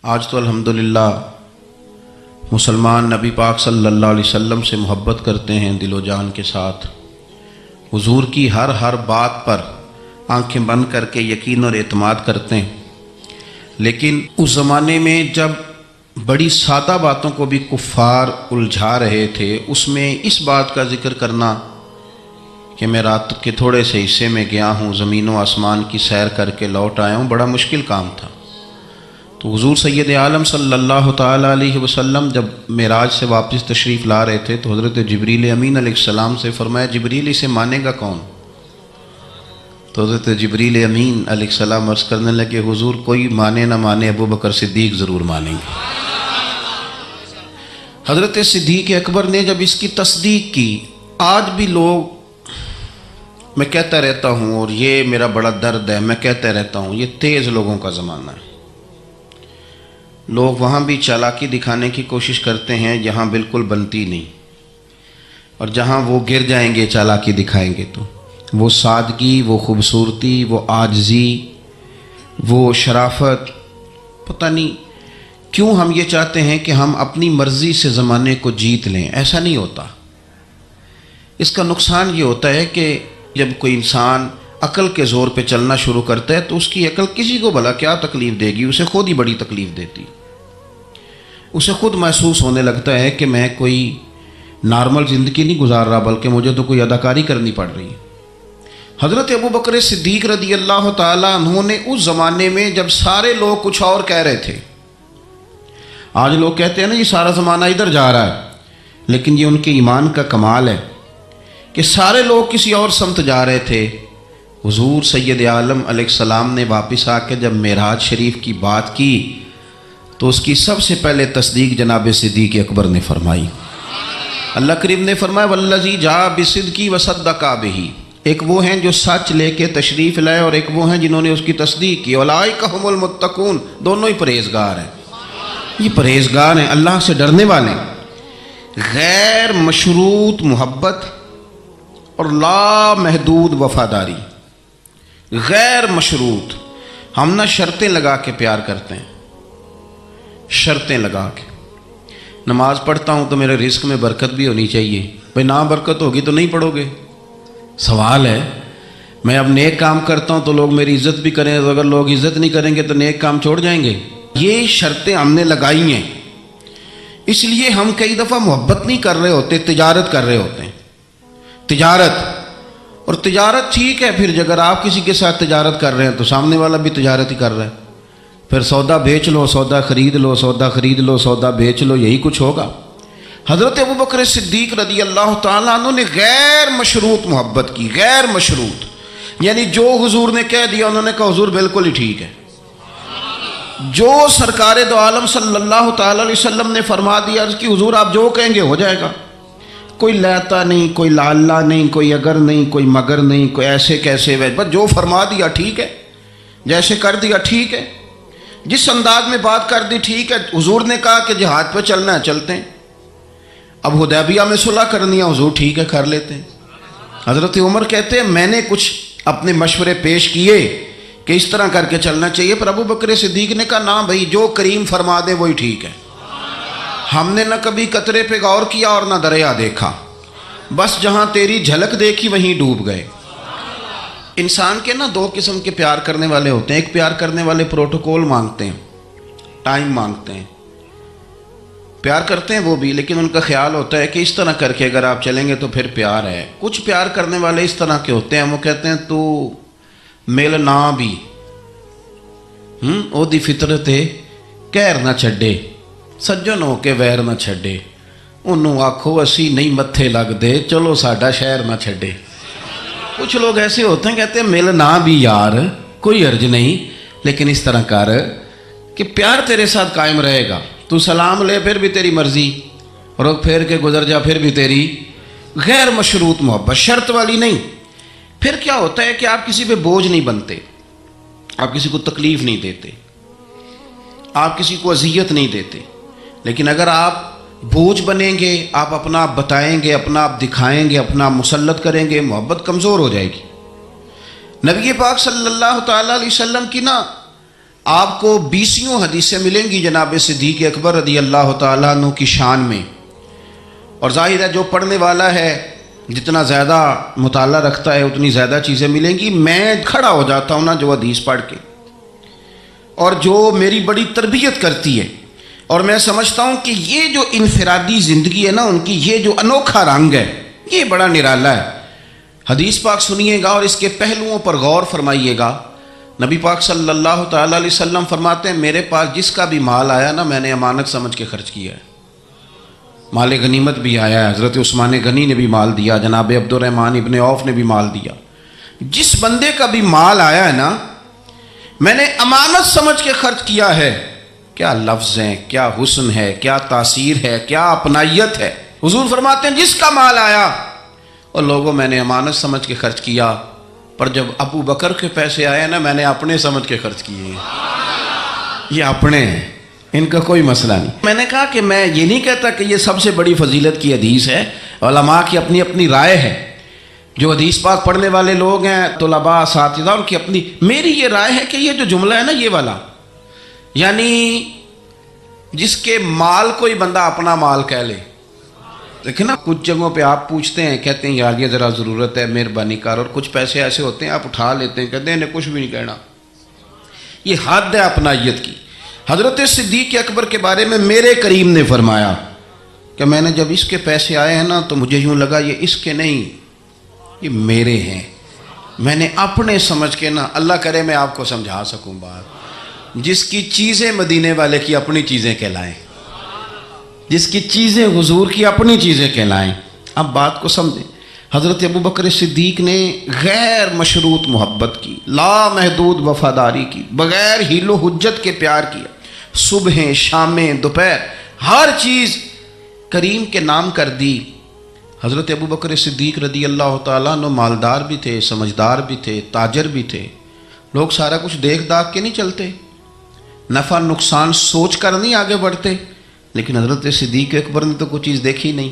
آج تو الحمدللہ مسلمان نبی پاک صلی اللہ علیہ وسلم سے محبت کرتے ہیں دل و جان کے ساتھ، حضور کی ہر بات پر آنکھیں بند کر کے یقین اور اعتماد کرتے ہیں۔ لیکن اس زمانے میں جب بڑی سادہ باتوں کو بھی کفار الجھا رہے تھے، اس میں اس بات کا ذکر کرنا کہ میں رات کے تھوڑے سے حصے میں گیا ہوں، زمین و آسمان کی سیر کر کے لوٹ آیا ہوں، بڑا مشکل کام تھا۔ تو حضور سید عالم صلی اللہ تعالیٰ علیہ وسلم جب معراج سے واپس تشریف لا رہے تھے تو حضرت جبریل امین علیہ السلام سے فرمایا، جبریل اسے مانے گا کون؟ تو حضرت جبریل امین علیہ السلام عرض کرنے لگے، حضور کوئی مانے نہ مانے ابو بکر صدیق ضرور مانیں گے۔ حضرت صدیق اکبر نے جب اس کی تصدیق کی، آج بھی لوگ، میں کہتا رہتا ہوں اور یہ میرا بڑا درد ہے، میں کہتا رہتا ہوں، یہ تیز لوگوں کا زمانہ ہے۔ لوگ وہاں بھی چالاکی دکھانے کی کوشش کرتے ہیں جہاں بالکل بنتی نہیں، اور جہاں وہ گر جائیں گے چالاکی دکھائیں گے تو وہ سادگی، وہ خوبصورتی، وہ عاجزی، وہ شرافت، پتہ نہیں کیوں ہم یہ چاہتے ہیں کہ ہم اپنی مرضی سے زمانے کو جیت لیں۔ ایسا نہیں ہوتا۔ اس کا نقصان یہ ہوتا ہے کہ جب کوئی انسان عقل کے زور پہ چلنا شروع کرتا ہے تو اس کی عقل کسی کو بھلا کیا تکلیف دے گی، اسے خود ہی بڑی تکلیف دیتی، اسے خود محسوس ہونے لگتا ہے کہ میں کوئی نارمل زندگی نہیں گزار رہا بلکہ مجھے تو کوئی اداکاری کرنی پڑ رہی ہے۔ حضرت ابو بکر صدیق رضی اللہ تعالیٰ عنہ نے اس زمانے میں جب سارے لوگ کچھ اور کہہ رہے تھے، آج لوگ کہتے ہیں نا یہ سارا زمانہ ادھر جا رہا ہے، لیکن یہ ان کے ایمان کا کمال ہے کہ سارے لوگ کسی اور سمت جا رہے تھے، حضور سید عالم علیہ السلام نے واپس آ کے جب معراج شریف کی بات کی تو اس کی سب سے پہلے تصدیق جناب صدیق اکبر نے فرمائی۔ اللہ کریم نے فرمایا، والذی جاء بصدق وصدق بہ، ایک وہ ہیں جو سچ لے کے تشریف لائے اور ایک وہ ہیں جنہوں نے اس کی تصدیق کی، اولئک ھم المتقون، دونوں ہی پرہیزگار ہیں۔ یہ پرہیزگار ہیں، اللہ سے ڈرنے والے، غیر مشروط محبت اور لا محدود وفاداری، غیر مشروط۔ ہم نہ شرطیں لگا کے پیار کرتے ہیں، شرطیں لگا کے۔ نماز پڑھتا ہوں تو میرے رزق میں برکت بھی ہونی چاہیے، بھئی نہ برکت ہوگی تو نہیں پڑھو گے، سوال ہے۔ میں اب نیک کام کرتا ہوں تو لوگ میری عزت بھی کریں، تو اگر لوگ عزت نہیں کریں گے تو نیک کام چھوڑ جائیں گے۔ یہ شرطیں ہم نے لگائی ہیں، اس لیے ہم کئی دفعہ محبت نہیں کر رہے ہوتے، تجارت کر رہے ہوتے ہیں، تجارت۔ اور تجارت ٹھیک ہے، پھر اگر آپ کسی کے ساتھ تجارت کر رہے ہیں تو سامنے والا بھی تجارت ہی کر رہا ہے، پھر سودا بیچ لو، سودا خرید لو، سودا خرید لو، سودا بیچ لو، یہی کچھ ہوگا۔ حضرت ابو بکر صدیق رضی اللہ تعالیٰ عنہ نے غیر مشروط محبت کی، غیر مشروط، یعنی جو حضور نے کہہ دیا انہوں نے کہا حضور بالکل ہی ٹھیک ہے، جو سرکار دو عالم صلی اللہ تعالیٰ علیہ وسلم نے فرما دیا کہ حضور آپ جو کہیں گے ہو جائے گا، کوئی لیتا نہیں، کوئی لالا نہیں، کوئی اگر نہیں، کوئی مگر نہیں، کوئی ایسے کیسے، بس جو فرما دیا ٹھیک ہے، جیسے کر دیا ٹھیک ہے، جس انداز میں بات کر دی ٹھیک ہے۔ حضور نے کہا کہ جہاد پہ چلنا ہے چلتے ہیں، اب حدیبیہ میں صلح کرنی ہے، حضور ٹھیک ہے کر لیتے ہیں۔ حضرت عمر کہتے ہیں میں نے کچھ اپنے مشورے پیش کیے کہ اس طرح کر کے چلنا چاہیے، پر ابو بکر صدیق نے کہا نہ بھائی، جو کریم فرما دے وہی ٹھیک ہے۔ ہم نے نہ کبھی قطرے پہ غور کیا اور نہ دریا دیکھا، بس جہاں تیری جھلک دیکھی وہیں ڈوب گئے۔ انسان کے نا دو قسم کے پیار کرنے والے ہوتے ہیں، ایک پیار کرنے والے پروٹوکول مانگتے ہیں، ٹائم مانگتے ہیں، پیار کرتے ہیں وہ بھی، لیکن ان کا خیال ہوتا ہے کہ اس طرح کر کے اگر آپ چلیں گے تو پھر پیار ہے۔ کچھ پیار کرنے والے اس طرح کے ہوتے ہیں، وہ کہتے ہیں تو مل نہ بھی او دی فطرت کہر نہ چھڈے، سجن ہو کے ویر نہ چھڈے، انہوں آکھو اسی نہیں متھے لگ دے، چلو ساڈا شہر نہ چھڈے۔ کچھ لوگ ایسے ہوتے ہیں کہتے ہیں مل نہ بھی یار، کوئی عرض نہیں، لیکن اس طرح کر کہ پیار تیرے ساتھ قائم رہے گا، تو سلام لے پھر بھی تیری مرضی، رخ پھیر کے گزر جا پھر بھی تیری۔ غیر مشروط محبت، شرط والی نہیں۔ پھر کیا ہوتا ہے کہ آپ کسی پہ بوجھ نہیں بنتے، آپ کسی کو تکلیف نہیں دیتے، آپ کسی کو اذیت نہیں دیتے، لیکن اگر آپ بوجھ بنیں گے، آپ اپنا آپ بتائیں گے، اپنا آپ دکھائیں گے، اپنا آپ مسلط کریں گے، محبت کمزور ہو جائے گی۔ نبی پاک صلی اللہ تعالیٰ علیہ وسلم کی نا آپ کو 20 حدیثیں ملیں گی جناب صدیق اکبر رضی اللہ تعالیٰ عنہ کی شان میں، اور ظاہر ہے جو پڑھنے والا ہے جتنا زیادہ مطالعہ رکھتا ہے اتنی زیادہ چیزیں ملیں گی۔ میں کھڑا ہو جاتا ہوں نا جو حدیث پڑھ کے، اور جو میری بڑی تربیت کرتی ہے، اور میں سمجھتا ہوں کہ یہ جو انفرادی زندگی ہے نا ان کی، یہ جو انوکھا رنگ ہے یہ بڑا نرالا ہے۔ حدیث پاک سنیے گا اور اس کے پہلوؤں پر غور فرمائیے گا۔ نبی پاک صلی اللہ تعالیٰ علیہ وسلم فرماتے ہیں میرے پاس جس کا بھی مال آیا نا میں نے امانت سمجھ کے خرچ کیا ہے۔ مال غنیمت بھی آیا ہے، حضرت عثمان غنی نے بھی مال دیا، جناب عبد الرحمن ابن عوف نے بھی مال دیا۔ جس بندے کا بھی مال آیا ہے نا میں نے امانت سمجھ کے خرچ کیا ہے۔ کیا لفظ ہیں، کیا حسن ہے، کیا تاثیر ہے، کیا اپنائیت ہے۔ حضور فرماتے ہیں جس کا مال آیا اور لوگوں میں نے امانت سمجھ کے خرچ کیا، پر جب ابو بکر کے پیسے آئے نا میں نے اپنے سمجھ کے خرچ کیے ہیں۔ یہ اپنے ہیں، ان کا کوئی مسئلہ نہیں۔ میں نے کہا کہ میں یہ نہیں کہتا کہ یہ سب سے بڑی فضیلت کی حدیث ہے، علماء کی اپنی اپنی رائے ہے، جو حدیث پاک پڑھنے والے لوگ ہیں طلباء اساتذہ ان کی اپنی۔ میری یہ رائے ہے کہ یہ جو جملہ ہے نا یہ والا، یعنی جس کے مال کوئی بندہ اپنا مال کہہ لے، دیکھیں نا کچھ جگہوں پہ آپ پوچھتے ہیں کہتے ہیں یار یہ ذرا ضرورت ہے مہربانی کر، اور کچھ پیسے ایسے ہوتے ہیں آپ اٹھا لیتے ہیں کہتے ہیں انہیں کچھ بھی نہیں کہنا۔ یہ حد ہے اپنائیت کی۔ حضرت صدیق اکبر کے بارے میں میرے کریم نے فرمایا کہ میں نے جب اس کے پیسے آئے ہیں نا تو مجھے یوں لگا یہ اس کے نہیں یہ میرے ہیں، میں نے اپنے سمجھ کے نا، اللہ کرے میں آپ کو سمجھا سکوں بات، جس کی چیزیں مدینے والے کی اپنی چیزیں کہلائیں، جس کی چیزیں حضور کی اپنی چیزیں کہلائیں۔ اب بات کو سمجھیں، حضرت ابو بکر صدیق نے غیر مشروط محبت کی، لا محدود وفاداری کی، بغیر حیل و حجت کے پیار کیا، صبحیں شامیں دوپہر ہر چیز کریم کے نام کر دی۔ حضرت ابو بکر صدیق رضی اللہ تعالیٰ عنہ مالدار بھی تھے، سمجھدار بھی تھے، تاجر بھی تھے۔ لوگ سارا کچھ دیکھ داکھ کے نہیں چلتے، نفع نقصان سوچ کر نہیں آگے بڑھتے، لیکن حضرت صدیق اکبر نے تو کوئی چیز دیکھی نہیں،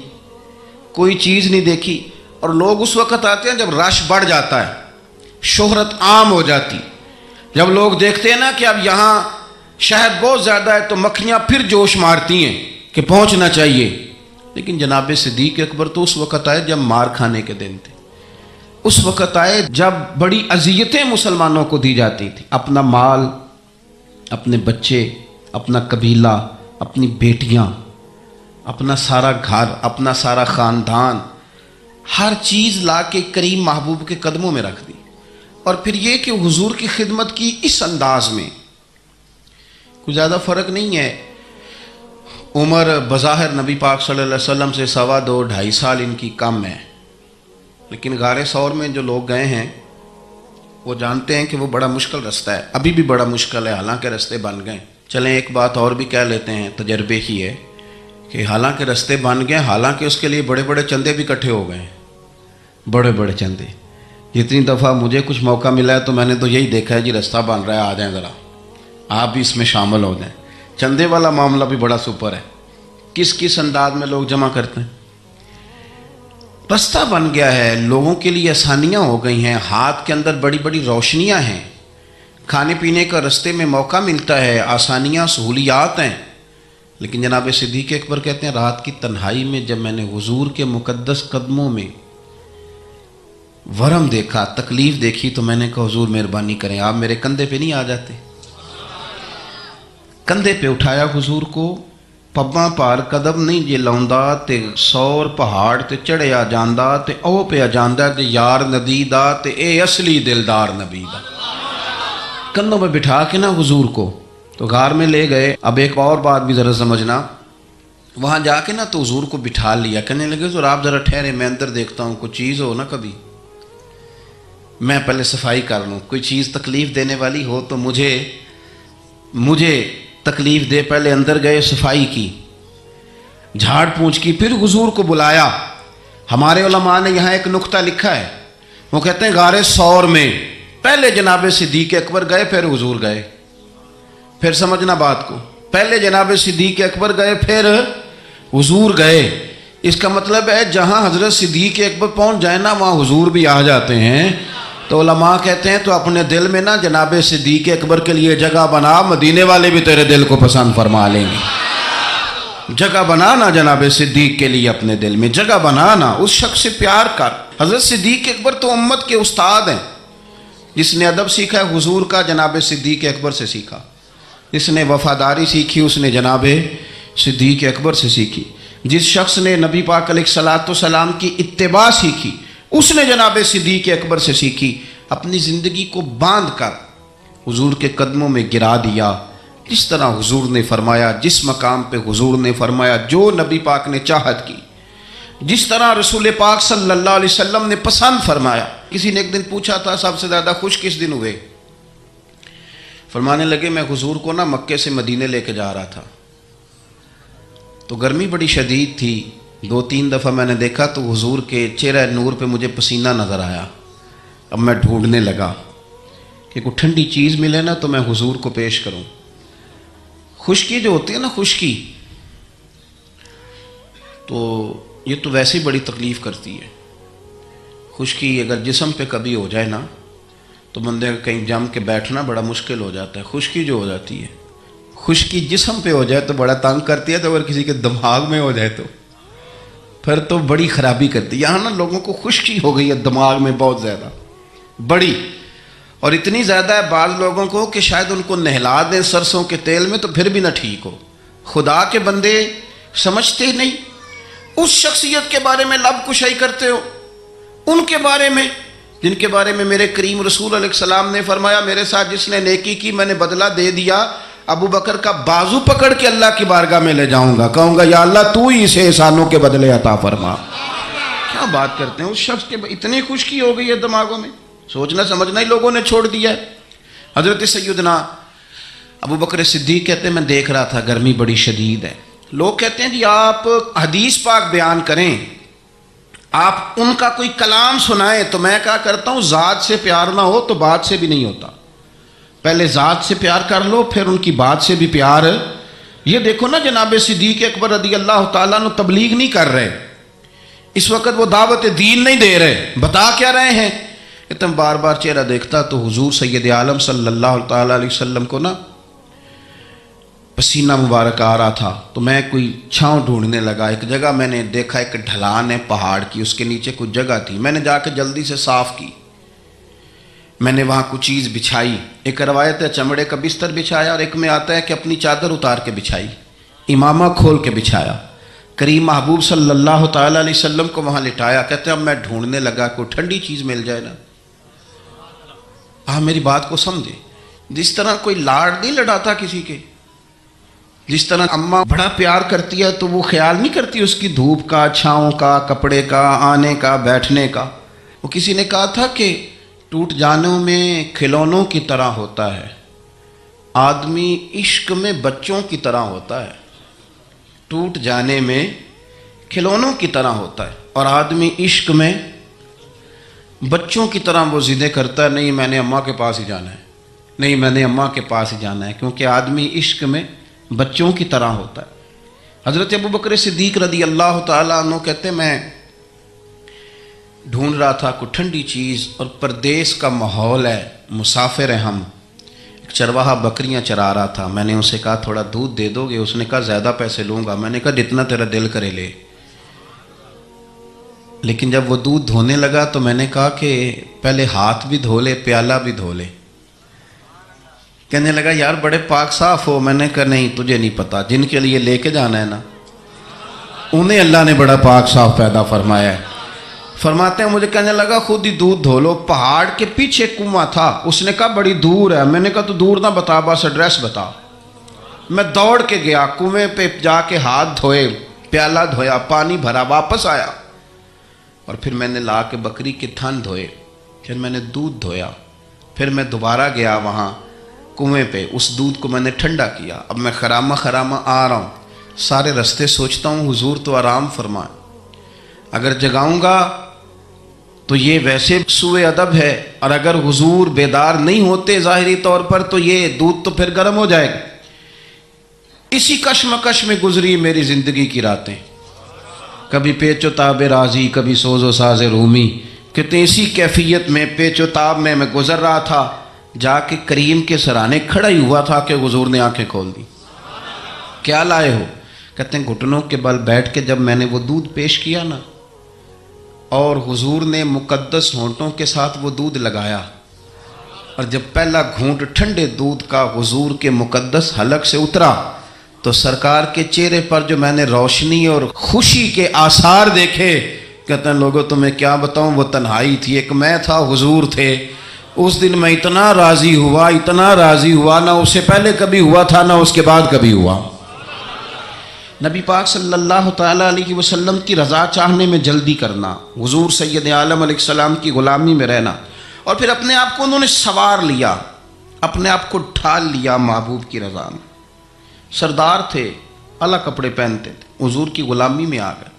کوئی چیز نہیں دیکھی۔ اور لوگ اس وقت آتے ہیں جب رش بڑھ جاتا ہے، شہرت عام ہو جاتی، جب لوگ دیکھتے ہیں نا کہ اب یہاں شہد بہت زیادہ ہے تو مکھیاں پھر جوش مارتی ہیں کہ پہنچنا چاہیے۔ لیکن جناب صدیق اکبر تو اس وقت آئے جب مار کھانے کے دن تھے، اس وقت آئے جب بڑی اذیتیں مسلمانوں کو دی جاتی تھی، اپنا مال، اپنے بچے، اپنا قبیلہ، اپنی بیٹیاں، اپنا سارا گھر، اپنا سارا خاندان، ہر چیز لا کے کریم محبوب کے قدموں میں رکھ دی۔ اور پھر یہ کہ حضور کی خدمت کی اس انداز میں کوئی زیادہ فرق نہیں ہے۔ عمر بظاہر نبی پاک صلی اللہ علیہ وسلم سے 2.25 2.5 سال ان کی کم ہے، لیکن غار ثور میں جو لوگ گئے ہیں وہ جانتے ہیں کہ وہ بڑا مشکل رستہ ہے، ابھی بھی بڑا مشکل ہے، حالانکہ رستے بن گئے۔ چلیں ایک بات اور بھی کہہ لیتے ہیں، تجربے کی ہے کہ حالانکہ رستے بن گئے، حالانکہ اس کے لیے بڑے بڑے چندے بھی اکٹھے ہو گئے ہیں، بڑے بڑے چندے۔ جتنی دفعہ مجھے کچھ موقع ملا ہے تو میں نے تو یہی دیکھا ہے جی رستہ بن رہا ہے، آ جائیں ذرا آپ بھی اس میں شامل ہو جائیں۔ چندے والا معاملہ بھی بڑا سپر ہے، کس کس انداز میں لوگ جمع کرتے ہیں۔ رستہ بن گیا ہے، لوگوں کے لیے آسانیاں ہو گئی ہیں، ہاتھ کے اندر بڑی بڑی روشنیاں ہیں، کھانے پینے کا رستے میں موقع ملتا ہے، آسانیاں سہولیات ہیں۔ لیکن جناب صدیق اکبر کہتے ہیں رات کی تنہائی میں جب میں نے حضور کے مقدس قدموں میں ورم دیکھا، تکلیف دیکھی، تو میں نے کہا حضور مہربانی کریں آپ میرے کندھے پہ نہیں آ جاتے۔ کندھے پہ اٹھایا حضور کو، پباں پار قدم نہیں جے لاؤندا تے 100 پہاڑ تے چڑھیا جاندا تے او پہ جاندا تے یار ندی دا تے اے اصلی دلدار نبی دا۔ کندھوں پہ بٹھا کے نا حضور کو تو غار میں لے گئے۔ اب ایک اور بات بھی ذرا سمجھنا، وہاں جا کے نا تو حضور کو بٹھا لیا، کہنے لگے حضور آپ ذرا ٹھہرے، میں اندر دیکھتا ہوں کوئی چیز ہو نا، کبھی میں پہلے صفائی کر لوں، کوئی چیز تکلیف دینے والی ہو تو مجھے تکلیف دے۔ پہلے اندر گئے، صفائی کی، جھاڑ پونچھ کی، پھر حضور کو بلایا۔ ہمارے علماء نے یہاں ایک نقطہ لکھا ہے، وہ کہتے ہیں غار ثور میں پہلے جناب صدیق اکبر گئے پھر حضور گئے۔ پھر سمجھنا بات کو، پہلے جناب صدیق اکبر گئے پھر حضور گئے۔ اس کا مطلب ہے جہاں حضرت صدیق اکبر پہنچ جائے نا وہاں حضور بھی آ جاتے ہیں، تو علماء کہتے ہیں تو اپنے دل میں نا جناب صدیق اکبر کے لیے جگہ بنا، مدینے والے بھی تیرے دل کو پسند فرما لیں گے۔ جگہ بنانا جناب صدیق کے لیے، اپنے دل میں جگہ بنانا، اس شخص سے پیار کر۔ حضرت صدیق اکبر تو امت کے استاد ہیں۔ جس نے ادب سیکھا ہے حضور کا جناب صدیق اکبر سے سیکھا، جس نے وفاداری سیکھی اس نے جناب صدیق اکبر سے سیکھی، جس شخص نے نبی پاک علیہ الصلوۃ والسلام کی اتباع سیکھی اس نے جناب صدیق اکبر سے سیکھی۔ اپنی زندگی کو باندھ کر حضور کے قدموں میں گرا دیا، جس طرح حضور نے فرمایا، جس مقام پہ حضور نے فرمایا، جو نبی پاک نے چاہت کی، جس طرح رسول پاک صلی اللہ علیہ وسلم نے پسند فرمایا۔ کسی نے ایک دن پوچھا تھا سب سے زیادہ خوش کس دن ہوئے؟ فرمانے لگے میں حضور کو نا مکے سے مدینے لے کے جا رہا تھا، تو گرمی بڑی شدید تھی، 2-3 دفعہ میں نے دیکھا تو حضور کے چہرہ نور پہ مجھے پسینہ نظر آیا۔ اب میں ڈھونڈنے لگا کہ کوئی ٹھنڈی چیز ملے نا تو میں حضور کو پیش کروں۔ خشکی جو ہوتی ہے نا، خشکی تو یہ تو ویسے ہی بڑی تکلیف کرتی ہے۔ خشکی اگر جسم پہ کبھی ہو جائے نا تو بندے کا کہیں جم کے بیٹھنا بڑا مشکل ہو جاتا ہے۔ خشکی جو ہو جاتی ہے، خشکی جسم پہ ہو جائے تو بڑا تنگ کرتی ہے، تو اگر کسی کے دماغ میں ہو جائے تو پھر تو بڑی خرابی کرتی ہے۔ یہاں نا لوگوں کو خشکی ہو گئی ہے دماغ میں بہت زیادہ بڑی، اور اتنی زیادہ ہے بعض لوگوں کو کہ شاید ان کو نہلا دیں سرسوں کے تیل میں تو پھر بھی نہ ٹھیک ہو۔ خدا کے بندے سمجھتے نہیں، اس شخصیت کے بارے میں لب کشائی کرتے ہو، ان کے بارے میں جن کے بارے میں میرے کریم رسول علیہ السلام نے فرمایا میرے ساتھ جس نے نیکی کی میں نے بدلہ دے دیا، ابو بکر کا بازو پکڑ کے اللہ کی بارگاہ میں لے جاؤں گا، کہوں گا یا اللہ تو ہی اسے احسانوں کے بدلے عطا فرما۔ کیا بات کرتے ہیں، اس شخص کے اتنی خشکی ہو گئی ہے دماغوں میں، سوچنا سمجھنا ہی لوگوں نے چھوڑ دیا ہے۔ حضرت سیدنا ابو بکر صدیق کہتے ہیں میں دیکھ رہا تھا گرمی بڑی شدید ہے، لوگ کہتے ہیں جی آپ حدیث پاک بیان کریں، آپ ان کا کوئی کلام سنائیں، تو میں کہا کرتا ہوں ذات سے پیار نہ ہو تو بات سے بھی نہیں ہوتا، پہلے ذات سے پیار کر لو پھر ان کی بات سے بھی پیار۔ یہ دیکھو نا جناب صدیق اکبر رضی اللہ تعالیٰ عنہ تبلیغ نہیں کر رہے اس وقت، وہ دعوت دین نہیں دے رہے، بتا کیا رہے ہیں؟ کہ میں بار بار چہرہ دیکھتا تو حضور سید عالم صلی اللہ تعالیٰ علیہ وسلم کو نا پسینہ مبارک آ رہا تھا، تو میں کوئی چھاؤں ڈھونڈنے لگا۔ ایک جگہ میں نے دیکھا ایک ڈھلان ہے پہاڑ کی، اس کے نیچے کچھ جگہ تھی، میں نے جا کے جلدی سے صاف کی، میں نے وہاں کچھ چیز بچھائی، ایک روایت ہے چمڑے کا بستر بچھایا، اور ایک میں آتا ہے کہ اپنی چادر اتار کے بچھائی، امامہ کھول کے بچھایا، کریم محبوب صلی اللہ تعالیٰ علیہ وسلم کو وہاں لٹایا۔ کہتے ہیں اب میں ڈھونڈنے لگا کوئی ٹھنڈی چیز مل جائے نا۔ میری بات کو سمجھے، جس طرح کوئی لاڑ نہیں لڑاتا کسی کے، جس طرح اماں بڑا پیار کرتی ہے تو وہ خیال نہیں کرتی اس کی دھوپ کا، چھاؤں کا، کپڑے کا، آنے کا، بیٹھنے کا۔ وہ کسی نے کہا تھا کہ ٹوٹ جانوں میں کھلونوں کی طرح ہوتا ہے، آدمی عشق میں بچوں کی طرح ہوتا ہے۔ ٹوٹ جانے میں کھلونوں کی طرح ہوتا ہے اور آدمی عشق میں بچوں کی طرح وہ ضدیں کرتا ہے، نہیں میں نے اماں کے پاس ہی جانا ہے، نہیں میں نے اماں کے پاس ہی جانا ہے، کیونکہ آدمی عشق میں بچوں کی طرح ہوتا ہے۔ حضرت ابو بکر صدیق رضی اللہ تعالیٰ عنہ کہتے میں ڈھونڈ رہا تھا کوئی ٹھنڈی چیز، اور پردیس کا ماحول ہے، مسافر ہیں ہم، ایک چرواہا بکریاں چرا رہا تھا، میں نے اسے کہا تھوڑا دودھ دے دو گے؟ اس نے کہا زیادہ پیسے لوں گا۔ میں نے کہا جتنا تیرا دل کرے لے۔ لیکن جب وہ دودھ دھونے لگا تو میں نے کہا کہ پہلے ہاتھ بھی دھو لے، پیالہ بھی دھو لے۔ کہنے لگا یار بڑے پاک صاف ہو۔ میں نے کہا نہیں تجھے نہیں پتا، جن کے لیے لے کے جانا ہے نا انہیں اللہ نے بڑا پاک صاف پیدا فرمایا ہے۔ فرماتے ہیں مجھے کہنے لگا خود ہی دودھ دھو لو۔ پہاڑ کے پیچھے کنواں تھا، اس نے کہا بڑی دور ہے۔ میں نے کہا تو دور نہ بتا، بس ایڈریس بتا۔ میں دوڑ کے گیا کنویں پہ، جا کے ہاتھ دھوئے، پیالہ دھویا، پانی بھرا، واپس آیا، اور پھر میں نے لا کے بکری کے تھن دھوئے، پھر میں نے دودھ دھویا، پھر میں دوبارہ گیا وہاں کنویں پہ، اس دودھ کو میں نے ٹھنڈا کیا۔ اب میں خرامہ خرامہ آ رہا ہوں، سارے رستے سوچتا ہوں حضور تو آرام فرمائے، اگر جگاؤں گا تو یہ ویسے سوء ادب ہے، اور اگر حضور بیدار نہیں ہوتے ظاہری طور پر تو یہ دودھ تو پھر گرم ہو جائے گا۔ اسی کشمکش میں گزری میری زندگی کی راتیں، کبھی پیچ و تاب راضی، کبھی سوز و ساز رومی، کہتے ہیں اسی کیفیت میں پیچ و تاب میں گزر رہا تھا، جا کے کریم کے سرانے کھڑا ہی ہوا تھا کہ حضور نے آنکھیں کھول دی۔ کیا لائے ہو؟ کہتے ہیں گھٹنوں کے بل بیٹھ کے جب میں نے وہ دودھ پیش کیا نا، اور حضور نے مقدس ہونٹوں کے ساتھ وہ دودھ لگایا، اور جب پہلا گھونٹ ٹھنڈے دودھ کا حضور کے مقدس حلق سے اترا تو سرکار کے چہرے پر جو میں نے روشنی اور خوشی کے آثار دیکھے، کہتے ہیں لوگوں تمہیں کیا بتاؤں، وہ تنہائی تھی، ایک میں تھا، حضور تھے۔ اس دن میں اتنا راضی ہوا، نہ اس سے پہلے کبھی ہوا تھا، نہ اس کے بعد کبھی ہوا۔ نبی پاک صلی اللہ تعالیٰ علیہ وسلم کی رضا چاہنے میں جلدی کرنا، حضور سید عالم علیہ السلام کی غلامی میں رہنا، اور پھر اپنے آپ کو انہوں نے سوار لیا، اپنے آپ کو ڈھال لیا محبوب کی رضا میں۔ سردار تھے، اعلیٰ کپڑے پہنتے تھے، حضور کی غلامی میں آ گئے۔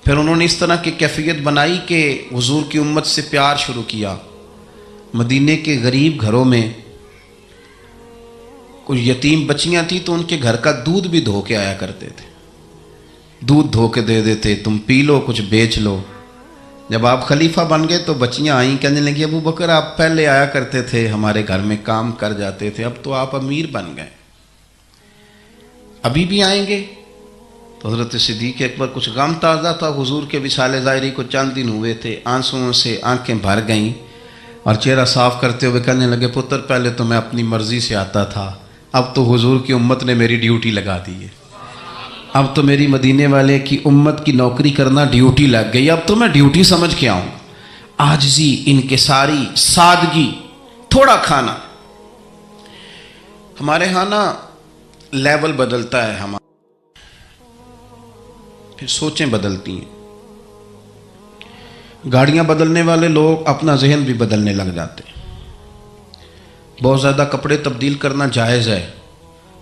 پھر انہوں نے اس طرح کی کیفیت بنائی کہ حضور کی امت سے پیار شروع کیا۔ مدینے کے غریب گھروں میں کچھ یتیم بچیاں تھیں تو ان کے گھر کا دودھ بھی دھو کے آیا کرتے تھے، دودھ دھو کے دے دیتے، تم پی لو، کچھ بیچ لو۔ جب آپ خلیفہ بن گئے تو بچیاں آئیں، کہنے لگی ابو بکر آپ پہلے آیا کرتے تھے، ہمارے گھر میں کام کر جاتے تھے، اب تو آپ امیر بن گئے، ابھی بھی آئیں گے؟ تو حضرت صدیق اکبر کچھ غم تازہ تھا، حضور کے وصال ظاہری کو چند دن ہوئے تھے، آنسوؤں سے آنکھیں بھر گئیں اور چہرہ صاف کرتے ہوئے کہنے لگے پتر پہلے تو میں اپنی مرضی سے آتا تھا، اب تو حضور کی امت نے میری ڈیوٹی لگا دی ہے، اب تو میری مدینے والے کی امت کی نوکری کرنا ڈیوٹی لگ گئی، اب تو میں ڈیوٹی سمجھ کے آؤں۔ عاجزی، انکساری، سادگی، تھوڑا کھانا۔ ہمارے ہاں نا لیول بدلتا ہے، ہمارا پھر سوچیں بدلتی ہیں، گاڑیاں بدلنے والے لوگ اپنا ذہن بھی بدلنے لگ جاتے ہیں۔ بہت زیادہ کپڑے تبدیل کرنا جائز ہے،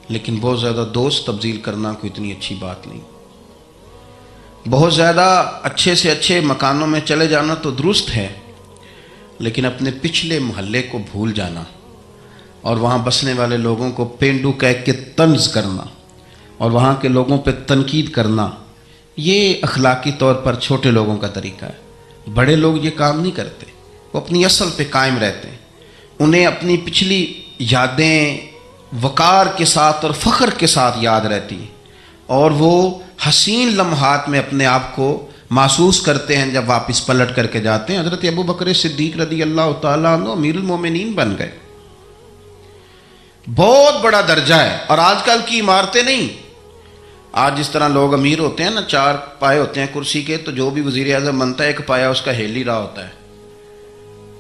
لیکن بہت زیادہ دوست تبدیل کرنا کوئی اتنی اچھی بات نہیں۔ بہت زیادہ اچھے سے اچھے مکانوں میں چلے جانا تو درست ہے، لیکن اپنے پچھلے محلے کو بھول جانا اور وہاں بسنے والے لوگوں کو پینڈو کہہ کے طنز کرنا اور وہاں کے لوگوں پہ تنقید کرنا، یہ اخلاقی طور پر چھوٹے لوگوں کا طریقہ ہے۔ بڑے لوگ یہ کام نہیں کرتے، وہ اپنی اصل پہ قائم رہتے ہیں، انہیں اپنی پچھلی یادیں وقار کے ساتھ اور فخر کے ساتھ یاد رہتی ہیں، اور وہ حسین لمحات میں اپنے آپ کو محسوس کرتے ہیں جب واپس پلٹ کر کے جاتے ہیں۔ حضرت ابو بکر صدیق رضی اللہ تعالیٰ عنہ امیر المومنین بن گئے، بہت بڑا درجہ ہے۔ اور آج کل کی عمارتیں نہیں، آج جس طرح لوگ امیر ہوتے ہیں نا، 4 پائے ہوتے ہیں کرسی کے، تو جو بھی وزیر اعظم بنتا ہے ایک پایا اس کا ہیل ہی رہا ہوتا ہے،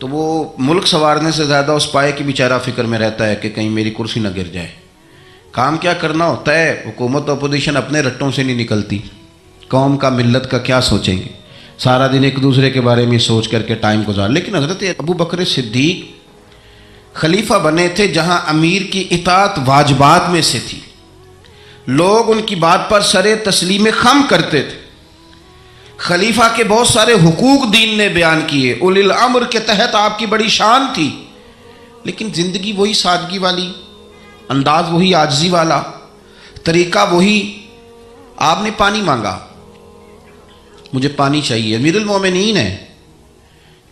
تو وہ ملک سنوارنے سے زیادہ اس پائے کی بیچارہ فکر میں رہتا ہے کہ کہیں میری کرسی نہ گر جائے۔ کام کیا کرنا ہوتا ہے، حکومت و اپوزیشن اپنے رٹوں سے نہیں نکلتی، قوم کا ملت کا کیا سوچیں گے، سارا دن ایک دوسرے کے بارے میں سوچ کر کے ٹائم گزار۔ لیکن حضرت ابو بکر صدیق خلیفہ بنے تھے جہاں امیر کی اطاعت واجبات میں سے تھی، لوگ ان کی بات پر سر تسلیم خم کرتے تھے۔ خلیفہ کے بہت سارے حقوق دین نے بیان کیے، اولی الامر کے تحت آپ کی بڑی شان تھی، لیکن زندگی وہی سادگی والی، انداز وہی عاجزی والا، طریقہ وہی۔ آپ نے پانی مانگا، مجھے پانی چاہیے، امیر المومنین ہے،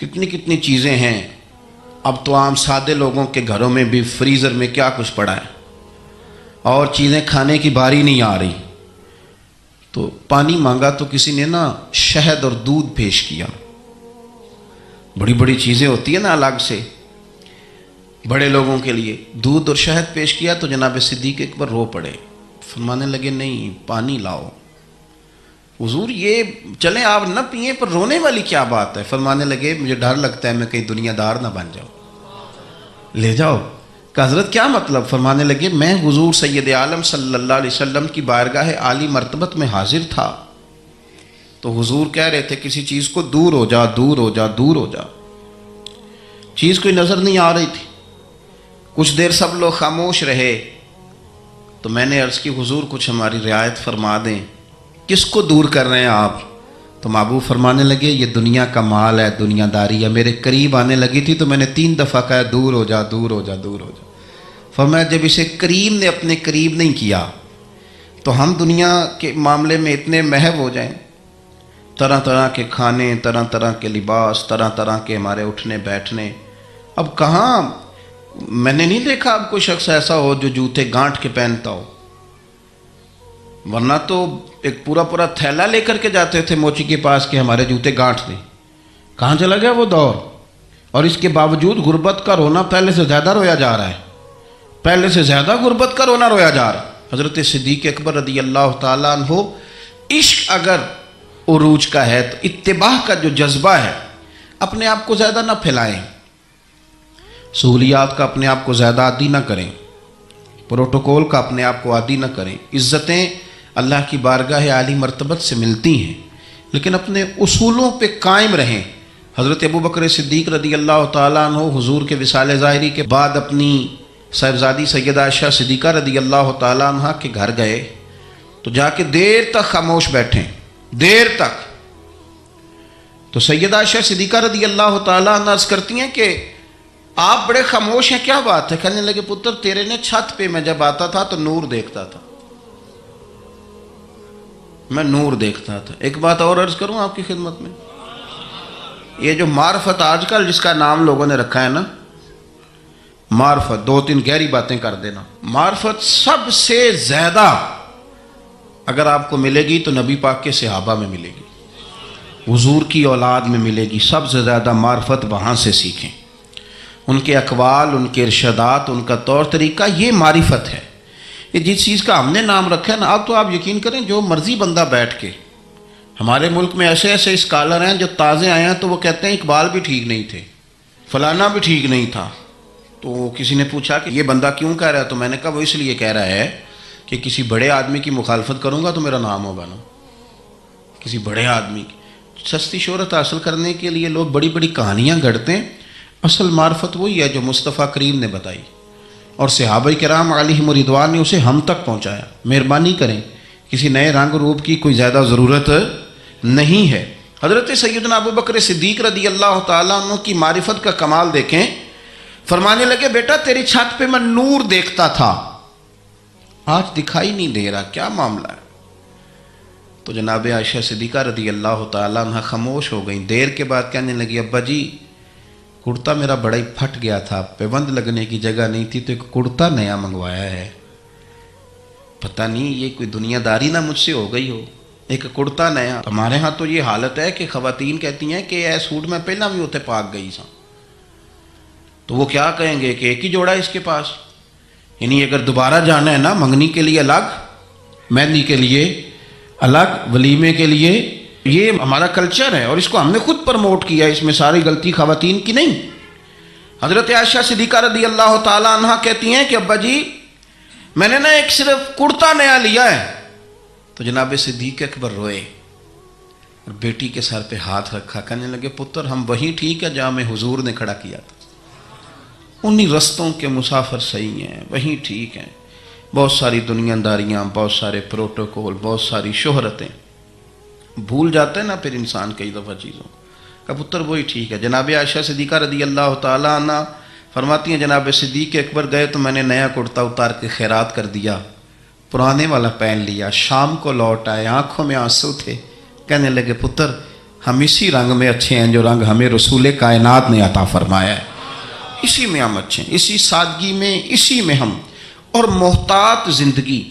کتنی کتنی چیزیں ہیں، اب تو عام سادے لوگوں کے گھروں میں بھی فریزر میں کیا کچھ پڑا ہے اور چیزیں کھانے کی باری نہیں آ رہی، تو پانی مانگا تو کسی نے نا شہد اور دودھ پیش کیا۔ بڑی بڑی چیزیں ہوتی ہیں نا الگ سے بڑے لوگوں کے لیے، دودھ اور شہد پیش کیا تو جناب صدیق اکبر رو پڑے، فرمانے لگے نہیں پانی لاؤ۔ حضور یہ چلیں آپ نہ پئیں پر رونے والی کیا بات ہے؟ فرمانے لگے مجھے ڈر لگتا ہے میں کہیں دنیا دار نہ بن جاؤں، لے جاؤ۔ کہ حضرت کیا مطلب؟ فرمانے لگے میں حضور سید عالم صلی اللہ علیہ وسلم کی بارگاہ عالی مرتبت میں حاضر تھا، تو حضور کہہ رہے تھے کسی چیز کو دور ہو جا، دور ہو جا، دور ہو جا، چیز کوئی نظر نہیں آ رہی تھی۔ کچھ دیر سب لوگ خاموش رہے تو میں نے عرض کی حضور کچھ ہماری رعایت فرما دیں، کس کو دور کر رہے ہیں آپ؟ تو محبوب فرمانے لگے یہ دنیا کا مال ہے، دنیا داری ہے، میرے قریب آنے لگی تھی تو میں نے 3 دفعہ کہا دور ہو جا، دور ہو جا، دور ہو جا۔ فرمایا جب اسے کریم نے اپنے قریب نہیں کیا تو ہم دنیا کے معاملے میں اتنے محو ہو جائیں طرح طرح کے کھانے، طرح طرح کے لباس، طرح طرح کے ہمارے اٹھنے بیٹھنے. اب کہاں میں نے نہیں دیکھا اب کوئی شخص ایسا ہو جو جوتے گانٹھ کے پہنتا ہو، ورنہ تو ایک پورا پورا تھیلا لے کر کے جاتے تھے موچی کے پاس کہ ہمارے جوتے گانٹھ دیں. کہاں چلا گیا وہ دور؟ اور اس کے باوجود غربت کا رونا پہلے سے زیادہ رویا جا رہا ہے، پہلے سے زیادہ غربت کا رونا رویا جا رہا ہے. حضرت صدیق اکبر رضی اللہ تعالیٰ عنہ، عشق اگر عروج کا ہے تو اتباع کا جو جذبہ ہے، اپنے آپ کو زیادہ نہ پھیلائیں، سہولیات کا اپنے آپ کو زیادہ عادی نہ کریں، پروٹوکول کا اپنے آپ کو عادی نہ کریں. عزتیں اللہ کی بارگاہ عالی مرتبت سے ملتی ہیں، لیکن اپنے اصولوں پہ قائم رہیں. حضرت ابوبکر صدیق رضی اللہ تعالیٰ عنہ حضور کے وصال ظاہری کے بعد اپنی صاحبزادی سیدہ عائشہ صدیقہ رضی اللہ تعالیٰ عنہ کے گھر گئے تو جا کے دیر تک خاموش بیٹھیں، دیر تک. تو سیدہ عائشہ صدیقہ رضی اللہ تعالیٰ عنہ عرض کرتی ہیں کہ آپ بڑے خاموش ہیں، کیا بات ہے؟ کہنے لگے پتر تیرے نے چھت پہ میں جب آتا تھا تو نور دیکھتا تھا، میں نور دیکھتا تھا. ایک بات اور عرض کروں آپ کی خدمت میں، یہ جو معرفت آج کل جس کا نام لوگوں نے رکھا ہے نا، معرفت، دو تین گہری باتیں کر دینا، معرفت سب سے زیادہ اگر آپ کو ملے گی تو نبی پاک کے صحابہ میں ملے گی، حضور کی اولاد میں ملے گی. سب سے زیادہ معرفت وہاں سے سیکھیں، ان کے اقوال، ان کے ارشادات، ان کا طور طریقہ، یہ معرفت ہے. یہ جس چیز کا ہم نے نام رکھا ہے نا، اب تو آپ یقین کریں جو مرضی بندہ بیٹھ کے، ہمارے ملک میں ایسے ایسے اسکالر ہیں جو تازے آئے ہیں تو وہ کہتے ہیں اقبال بھی ٹھیک نہیں تھے، فلانا بھی ٹھیک نہیں تھا. تو کسی نے پوچھا کہ یہ بندہ کیوں کہہ رہا ہے؟ تو میں نے کہا وہ اس لیے کہہ رہا ہے کہ کسی بڑے آدمی کی مخالفت کروں گا تو میرا نام ہوگا نا، کسی بڑے آدمی کی. سستی شہرت حاصل کرنے کے لیے لوگ بڑی بڑی کہانیاں گھڑتے ہیں. اصل معرفت وہی ہے جو مصطفیٰ کریم نے بتائی اور صحابہ کرام علیہم رضوان نے اسے ہم تک پہنچایا. مہربانی کریں، کسی نئے رنگ روپ کی کوئی زیادہ ضرورت نہیں ہے. حضرت سیدنا ابوبکر صدیق رضی اللہ تعالیٰ عنہ کی معرفت کا کمال دیکھیں. فرمانے لگے بیٹا تیری چھت پہ میں نور دیکھتا تھا، آج دکھائی نہیں دے رہا، کیا معاملہ ہے؟ تو جناب عائشہ صدیقہ رضی اللہ تعالیٰ عنہ خاموش ہو گئیں. دیر کے بعد کہنے لگی ابا جی کرتا میرا بڑا ہی پھٹ گیا تھا، پیبند لگنے کی جگہ نہیں تھی تو ایک کرتا نیا منگوایا ہے. پتہ نہیں یہ کوئی دنیا داری نہ مجھ سے ہو گئی ہو، ایک کرتا نیا. ہمارے ہاں تو یہ حالت ہے کہ خواتین کہتی ہیں کہ اے سوٹ میں پہلا بھی ہوتے پاک گئی سا، تو وہ کیا کہیں گے کہ ایک ہی جوڑا ہے اس کے پاس. یعنی اگر دوبارہ جانا ہے نا، منگنی کے لیے الگ، مہندی کے لیے الگ، ولیمے کے لیے، یہ ہمارا کلچر ہے اور اس کو ہم نے خود پرموٹ کیا ہے، اس میں ساری غلطی خواتین کی نہیں. حضرت عائشہ صدیقہ رضی اللہ تعالیٰ عنہ کہتی ہیں کہ ابا جی میں نے نا ایک صرف کرتا نیا لیا ہے. تو جناب صدیق اکبر روئے اور بیٹی کے سر پہ ہاتھ رکھا، کہنے لگے پتر ہم وہی ٹھیک ہے جہاں میں حضور نے کھڑا کیا تھا، انہی رستوں کے مسافر صحیح ہیں، وہی ٹھیک ہیں. بہت ساری دنیا داریاں، بہت سارے پروٹوکول، بہت ساری شہرتیں، بھول جاتے ہیں نا پھر انسان کئی دفعہ چیزوں کا. پتر وہی ٹھیک ہے. جناب عائشہ صدیقہ رضی اللہ تعالیٰ عنہ فرماتی ہیں جناب صدیق اکبر گئے تو میں نے نیا کرتا اتار کے خیرات کر دیا، پرانے والا پہن لیا. شام کو لوٹ آئے، آنکھوں میں آنسو تھے. کہنے لگے پتر ہم اسی رنگ میں اچھے ہیں جو رنگ ہمیں رسول کائنات نے عطا فرمایا ہے، اسی میں ہم اچھے ہیں، اسی سادگی میں، اسی میں ہم. اور محتاط زندگی.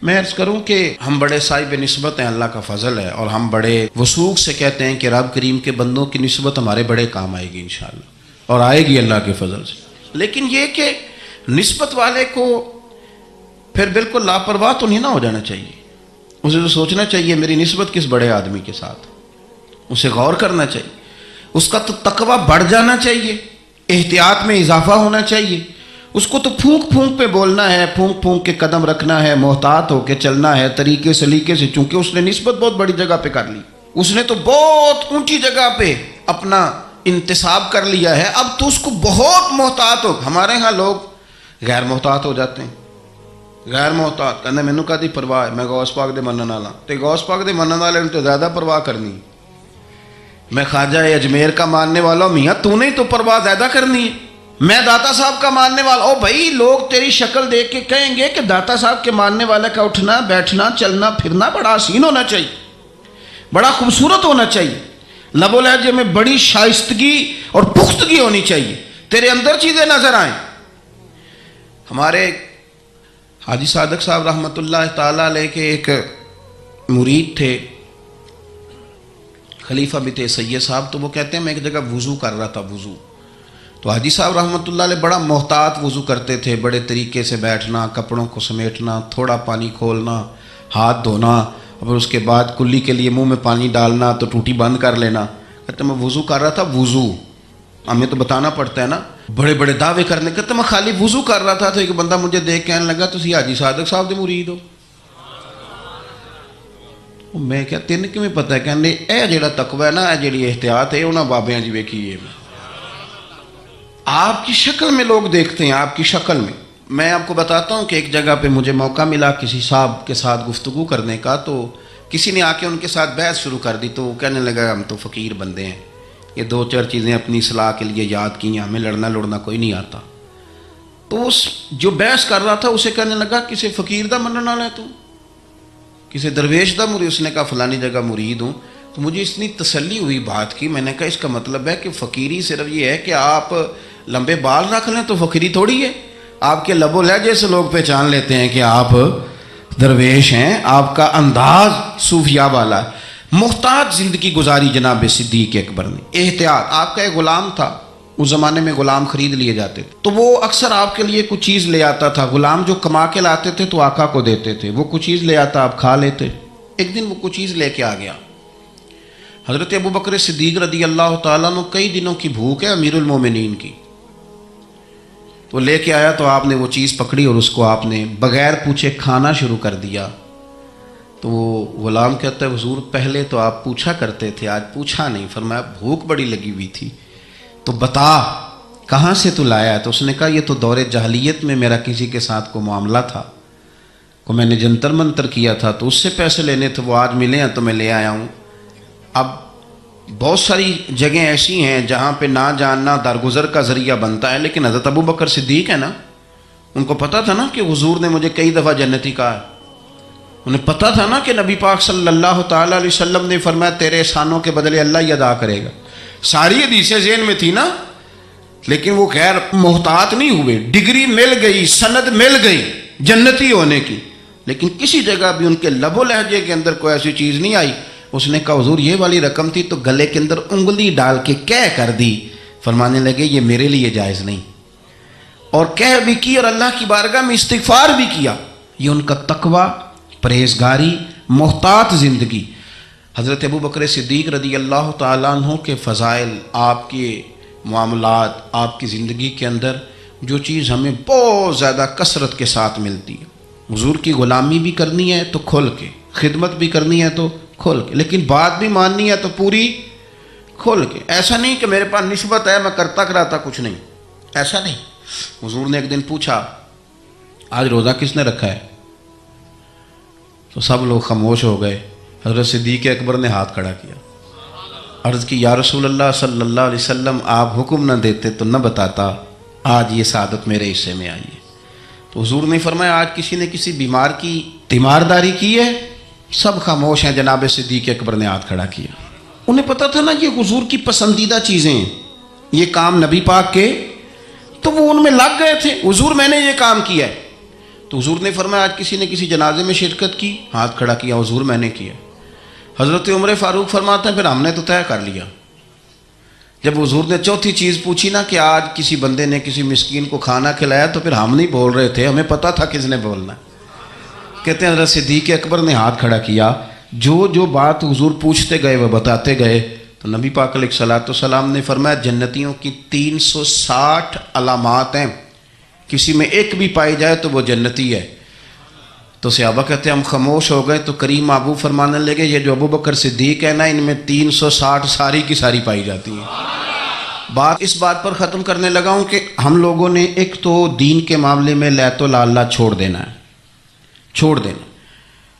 میں عرض کروں کہ ہم بڑے صاحب نسبت ہیں، اللہ کا فضل ہے، اور ہم بڑے وثوق سے کہتے ہیں کہ رب کریم کے بندوں کی نسبت ہمارے بڑے کام آئے گی انشاءاللہ، اور آئے گی اللہ کے فضل سے. لیکن یہ کہ نسبت والے کو پھر بالکل لاپرواہ تو نہیں نہ ہو جانا چاہیے. اسے تو سوچنا چاہیے میری نسبت کس بڑے آدمی کے ساتھ، اسے غور کرنا چاہیے، اس کا تو تقویٰ بڑھ جانا چاہیے، احتیاط میں اضافہ ہونا چاہیے. اس کو تو پھونک پھونک پہ بولنا ہے، پھونک پھونک کے قدم رکھنا ہے، محتاط ہو کے چلنا ہے، طریقے سلیقے سے. چونکہ اس نے نسبت بہت بڑی جگہ پہ کر لی، اس نے تو بہت اونچی جگہ پہ اپنا انتصاب کر لیا ہے، اب تو اس کو بہت محتاط ہو. ہمارے ہاں لوگ غیر محتاط ہو جاتے ہیں، غیر محتاط کہنا مینوں کدی پرواہ ہے، میں غوث پاک دے منن والا. تے غوث پاک دے منن والے نے تو زیادہ پرواہ کرنی. میں خواجہ اجمیر کا ماننے والا ہوں، میاں تو نے تو پرواہ زیادہ کرنی ہے. میں داتا صاحب کا ماننے والا. او بھائی لوگ تیری شکل دیکھ کے کہیں گے کہ داتا صاحب کے ماننے والے کا اٹھنا بیٹھنا چلنا پھرنا بڑا حسین ہونا چاہیے. بڑا خوبصورت ہونا چاہیے، لب و لہجے میں بڑی شائستگی اور پختگی ہونی چاہیے، تیرے اندر چیزیں نظر آئیں۔ ہمارے حاجی صادق صاحب رحمۃ اللہ تعالیٰ علیہ کے ایک مرید تھے، خلیفہ بھی تھے سید صاحب، تو وہ کہتے ہیں میں ایک جگہ وضو کر رہا تھا، وضو تو حاجی صاحب رحمۃ اللہ علیہ بڑا محتاط وضو کرتے تھے، بڑے طریقے سے بیٹھنا، کپڑوں کو سمیٹنا، تھوڑا پانی کھولنا، ہاتھ دھونا، اور اس کے بعد کلی کے لیے منہ میں پانی ڈالنا تو ٹوٹی بند کر لینا۔ کہتے میں وضو کر رہا تھا، وضو ہمیں تو بتانا پڑتا ہے نا، بڑے بڑے دعوے کرنے، کہتے میں خالی وضو کر رہا تھا تو ایک بندہ مجھے دیکھ کہنے لگا تسی حاجی صادق صاحب دے مرید ہو؟ میں کیا تین کیوں پتہ ہے؟ کہنے اے جیڑا تقوی ہے نا، اے جیڑی احتیاط ہے انہاں بابیاں جی ویکھی ہے۔ آپ کی شکل میں لوگ دیکھتے ہیں، آپ کی شکل میں۔ میں آپ کو بتاتا ہوں کہ ایک جگہ پہ مجھے موقع ملا کسی صاحب کے ساتھ گفتگو کرنے کا، تو کسی نے آ کے ان کے ساتھ بحث شروع کر دی، تو وہ کہنے لگا ہم تو فقیر بندے ہیں، یہ دو چار چیزیں اپنی اصلاح کے لیے یاد کی ہیں، ہمیں لڑنا کوئی نہیں آتا۔ تو اس جو بحث کر رہا تھا اسے کہنے لگا کسی فقیر دا منن والا ہے تو، کسی درویش دا مرید؟ اس نے کہا فلانی جگہ مرید ہوں۔ تو مجھے اتنی تسلی ہوئی بات کی، میں نے کہا اس کا مطلب ہے کہ فقیری صرف یہ ہے کہ آپ لمبے بال رکھ لیں تو فقیری تھوڑی ہے، آپ کے لب و لہجے سے لوگ پہچان لیتے ہیں کہ آپ درویش ہیں، آپ کا انداز صوفیاء والا ہے۔ محتاط زندگی گزاری جناب صدیق اکبر نے، احتیاط۔ آپ کا ایک غلام تھا، اس زمانے میں غلام خرید لیے جاتے تھے، تو وہ اکثر آپ کے لیے کچھ چیز لے آتا تھا، غلام جو کما کے لاتے تھے تو آقا کو دیتے تھے، وہ کچھ چیز لے آتا، آپ کھا لیتے۔ ایک دن وہ کچھ چیز لے کے آ گیا، حضرت ابو بکر صدیق رضی اللہ تعالیٰ عنہ کئی دنوں کی بھوک ہے امیر المومنین کی، تو لے کے آیا تو آپ نے وہ چیز پکڑی اور اس کو آپ نے بغیر پوچھے کھانا شروع کر دیا۔ تو وہ غلام کہتا ہے حضور پہلے تو آپ پوچھا کرتے تھے، آج پوچھا نہیں۔ فرمایا بھوک بڑی لگی ہوئی تھی تو بتا کہاں سے تو لایا ہے؟ تو اس نے کہا یہ تو دور جاہلیت میں میرا کسی کے ساتھ کو معاملہ تھا، کو میں نے جنتر منتر کیا تھا تو اس سے پیسے لینے تھے، وہ آج ملے ہیں تو میں لے آیا ہوں۔ اب بہت ساری جگہیں ایسی ہیں جہاں پہ نہ جاننا درگزر کا ذریعہ بنتا ہے، لیکن حضرت ابو بکر صدیق ہے نا، ان کو پتہ تھا نا کہ حضور نے مجھے کئی دفعہ جنتی کہا ہے، انہیں پتہ تھا نا کہ نبی پاک صلی اللہ تعالیٰ علیہ وسلم نے فرمایا تیرے احسانوں کے بدلے اللہ ہی ادا کرے گا۔ ساری حدیثیں ذہن میں تھی نا، لیکن وہ غیر محتاط نہیں ہوئے، ڈگری مل گئی، سند مل گئی جنتی ہونے کی، لیکن کسی جگہ بھی ان کے لب و لہجے کے اندر کوئی ایسی چیز نہیں آئی۔ اس نے کہا حضور یہ والی رقم تھی تو گلے کے اندر انگلی ڈال کے کہہ کر دی۔ فرمانے لگے یہ میرے لیے جائز نہیں، اور کہہ بھی کی اور اللہ کی بارگاہ میں استغفار بھی کیا۔ یہ ان کا تقوی، پرہیزگاری، محتاط زندگی۔ حضرت ابو بکر صدیق رضی اللہ تعالیٰ عنہ کے فضائل، آپ کے معاملات، آپ کی زندگی کے اندر جو چیز ہمیں بہت زیادہ کثرت کے ساتھ ملتی ہے، حضور کی غلامی بھی کرنی ہے تو کھل کے، خدمت بھی کرنی ہے تو کھل کے، لیکن بات بھی ماننی ہے تو پوری کھل کے۔ ایسا نہیں کہ میرے پاس نسبت ہے میں کرتا کراتا کچھ نہیں، ایسا نہیں۔ حضور نے ایک دن پوچھا آج روزہ کس نے رکھا ہے؟ تو سب لوگ خاموش ہو گئے۔ حضرت صدیق اکبر نے ہاتھ کھڑا کیا، عرض کی یا رسول اللہ صلی اللہ علیہ وسلم آپ حکم نہ دیتے تو نہ بتاتا، آج یہ سعادت میرے حصے میں آئی ہے۔ تو حضور نے فرمایا آج کسی نے کسی بیمار کی تیمارداری کی ہے؟ سب خاموش ہیں۔ جناب صدیق اکبر نے ہاتھ کھڑا کیا، انہیں پتہ تھا نا یہ حضور کی پسندیدہ چیزیں ہیں، یہ کام نبی پاک کے، تو وہ ان میں لگ گئے تھے، حضور میں نے یہ کام کیا ہے۔ تو حضور نے فرمایا آج کسی نے کسی جنازے میں شرکت کی؟ ہاتھ کھڑا کیا، حضور میں نے کیا۔ حضرت عمر فاروق فرماتے ہیں پھر ہم نے تو طے کر لیا۔ جب حضور نے چوتھی چیز پوچھی نا کہ آج کسی بندے نے کسی مسکین کو کھانا کھلایا، تو پھر ہم نہیں بول رہے تھے، ہمیں پتہ تھا کس نے بولنا ہے۔ کہتے ہیں حضرت صدیق اکبر نے ہاتھ کھڑا کیا، جو بات حضور پوچھتے گئے وہ بتاتے گئے۔ تو نبی پاک علیہ الصلوۃ والسلام نے فرمایا جنتیوں کی 360 علامات ہیں، کسی میں ایک بھی پائی جائے تو وہ جنتی ہے۔ تو صحابہ کہتے ہیں ہم خاموش ہو گئے، تو کریم ابو فرمانے لگے یہ جو ابو بکر صدیق ہے نا، ان میں 360 ساری کی ساری پائی جاتی ہیں۔ بات اس بات پر ختم کرنے لگا ہوں کہ ہم لوگوں نے ایک تو دین کے معاملے میں لیت و لالا چھوڑ دینا ہے، چھوڑ دینا۔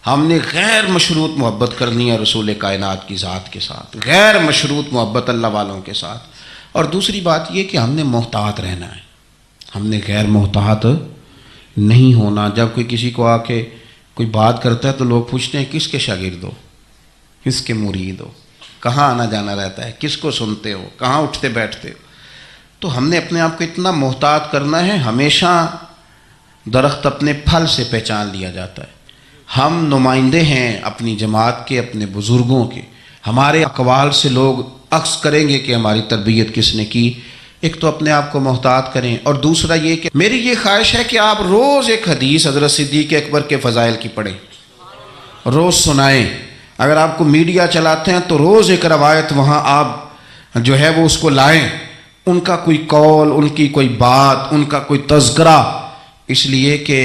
ہم نے غیر مشروط محبت کرنی ہے رسول کائنات کی ذات کے ساتھ، غیر مشروط محبت اللہ والوں کے ساتھ۔ اور دوسری بات یہ کہ ہم نے محتاط رہنا ہے، ہم نے غیر محتاط نہیں ہونا۔ جب کوئی کسی کو آ کے کوئی بات کرتا ہے تو لوگ پوچھتے ہیں کس کے شاگرد ہو؟ کس کے مرید ہو، کہاں آنا جانا رہتا ہے، کس کو سنتے ہو، کہاں اٹھتے بیٹھتے ہو. تو ہم نے اپنے آپ کو اتنا محتاط کرنا ہے. ہمیشہ درخت اپنے پھل سے پہچان لیا جاتا ہے. ہم نمائندے ہیں اپنی جماعت کے، اپنے بزرگوں کے. ہمارے اقوال سے لوگ عکس کریں گے کہ ہماری تربیت کس نے کی. ایک تو اپنے آپ کو محتاط کریں، اور دوسرا یہ کہ میری یہ خواہش ہے کہ آپ روز ایک حدیث حضرت صدیق اکبر کے فضائل کی پڑھیں، روز سنائیں. اگر آپ کو میڈیا چلاتے ہیں تو روز ایک روایت وہاں آپ جو ہے وہ اس کو لائیں، ان کا کوئی قول، ان کی کوئی بات، ان کا کوئی تذکرہ، اس لیے کہ